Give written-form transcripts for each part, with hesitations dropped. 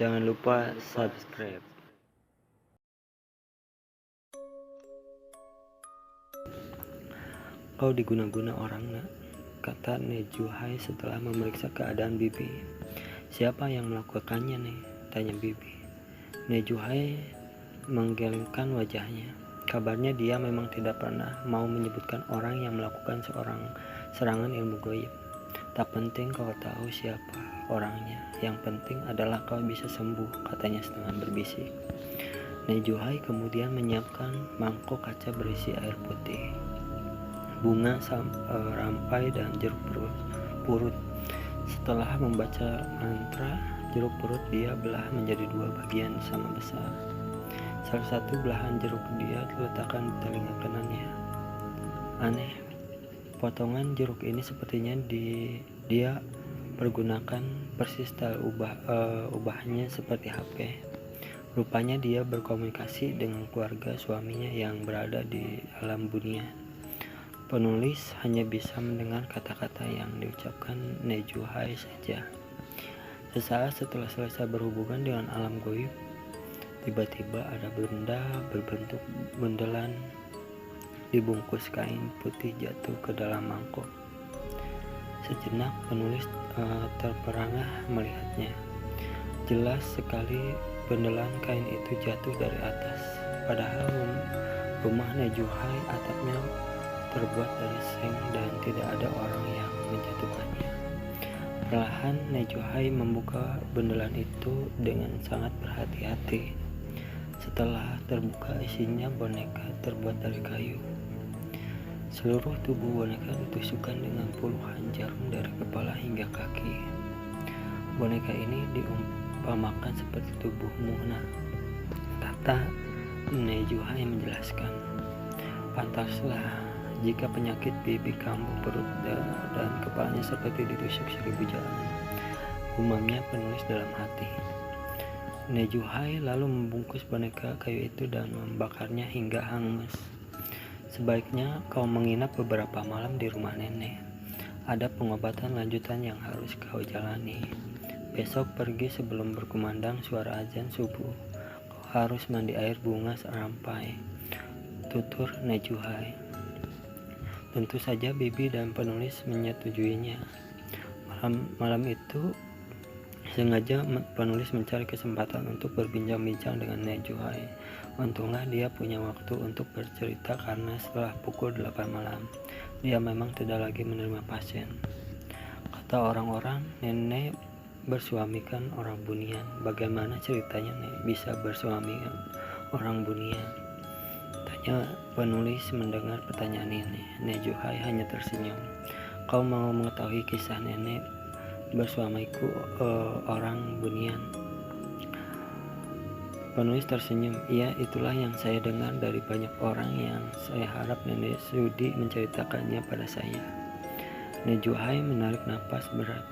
Jangan lupa subscribe. Kau diguna-guna orang, nak, kata Nejuhai setelah memeriksa keadaan Bibi. Siapa yang melakukannya, nih? Tanya Bibi. Nejuhai menggelengkan wajahnya. Kabarnya dia memang tidak pernah mau menyebutkan orang yang melakukan serangan ilmu goib. Tak penting kau tahu siapa orangnya, yang penting adalah kau bisa sembuh, katanya setengah berbisik. Nejuhai kemudian menyiapkan mangkok kaca berisi air putih, bunga rampai dan jeruk purut. Setelah membaca mantra jeruk purut, dia belah menjadi dua bagian sama besar. Salah satu belahan jeruk dia letakkan di telinga kanannya. Aneh, potongan jeruk ini sepertinya dia pergunakan persis style ubahnya seperti HP. Rupanya dia berkomunikasi dengan keluarga suaminya yang berada di alam dunia. Penulis hanya bisa mendengar kata-kata yang diucapkan Nejuhai saja. Sesaat setelah selesai berhubungan dengan alam goib, tiba-tiba ada benda berbentuk bundelan dibungkus kain putih jatuh ke dalam mangkok. Sejenak penulis terperangah melihatnya. Jelas sekali bundelan kain itu jatuh dari atas. Padahal rumah Nejuhai atapnya terbuat dari seng dan tidak ada orang yang menjatuhkannya. Perlahan Nejuhai membuka bundelan itu dengan sangat berhati-hati. Setelah terbuka, isinya boneka terbuat dari kayu. Seluruh tubuh boneka ditusukkan dengan puluhan jarum dari kepala hingga kaki. Boneka ini diumpamakan seperti tubuhmu, nak, kata Nejuhai menjelaskan. Pantaslah jika penyakit bibi kambuh perut dan kepalanya seperti ditusuk 1000 jarum, gumamnya penulis dalam hati. Nejuhai lalu membungkus boneka kayu itu dan membakarnya hingga hangus. Sebaiknya kau menginap beberapa malam di rumah nenek. Ada pengobatan lanjutan yang harus kau jalani. Besok pergi sebelum berkumandang suara azan subuh. Kau harus mandi air bunga serampai, tutur Nejuhai. Tentu saja Bibi dan penulis menyetujuinya. Malam itu sengaja penulis mencari kesempatan untuk berbincang-bincang dengan Nejuhai. Untunglah dia punya waktu untuk bercerita karena setelah pukul 8 malam, dia memang tidak lagi menerima pasien. Kata orang-orang, nenek bersuamikan orang bunian. Bagaimana ceritanya bisa bersuamikan orang bunian? Tanya penulis mendengar pertanyaan ini. Nejuhai hanya tersenyum. Kau mau mengetahui kisah nenek bersuamiku orang bunian? Penulis tersenyum. Iya, itulah yang saya dengar dari banyak orang yang saya harap nenek sudi menceritakannya pada saya. Nejuhai menarik napas berat.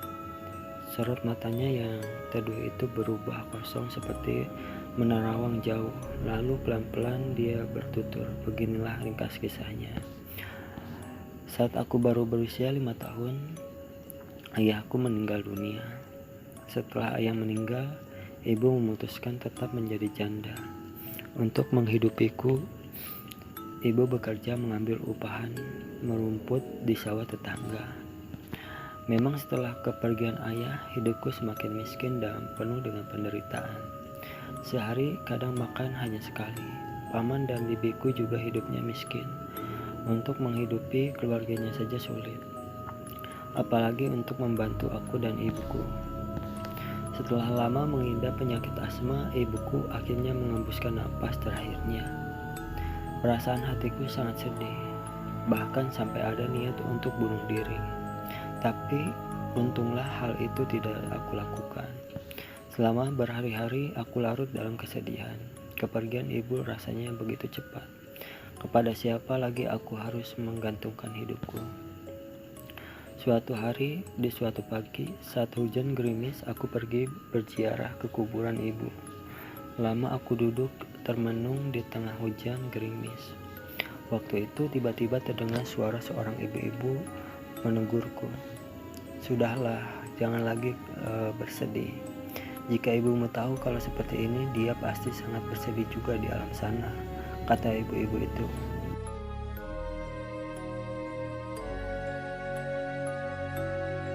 Sorot matanya yang teduh itu berubah kosong seperti menerawang jauh. Lalu pelan-pelan dia bertutur. Beginilah ringkas kisahnya. Saat aku baru berusia 5 tahun, ayahku meninggal dunia. Setelah ayah meninggal, ibu memutuskan tetap menjadi janda. Untuk menghidupiku, ibu bekerja mengambil upahan merumput di sawah tetangga. Memang setelah kepergian ayah, hidupku semakin miskin dan penuh dengan penderitaan. Sehari kadang makan hanya sekali. Paman dan bibiku juga hidupnya miskin. Untuk menghidupi keluarganya saja sulit, apalagi untuk membantu aku dan ibuku. Setelah lama mengidap penyakit asma, ibuku akhirnya mengembuskan napas terakhirnya. Perasaan hatiku sangat sedih, bahkan sampai ada niat untuk bunuh diri. Tapi untunglah hal itu tidak aku lakukan. Selama berhari-hari aku larut dalam kesedihan. Kepergian ibu rasanya begitu cepat. Kepada siapa lagi aku harus menggantungkan hidupku? Suatu hari, di suatu pagi, saat hujan gerimis, aku pergi berziarah ke kuburan ibu. Lama aku duduk termenung di tengah hujan gerimis. Waktu itu tiba-tiba terdengar suara seorang ibu-ibu menegurku. Sudahlah, jangan lagi bersedih. Jika ibumu tahu kalau seperti ini, dia pasti sangat bersedih juga di alam sana, kata ibu-ibu itu.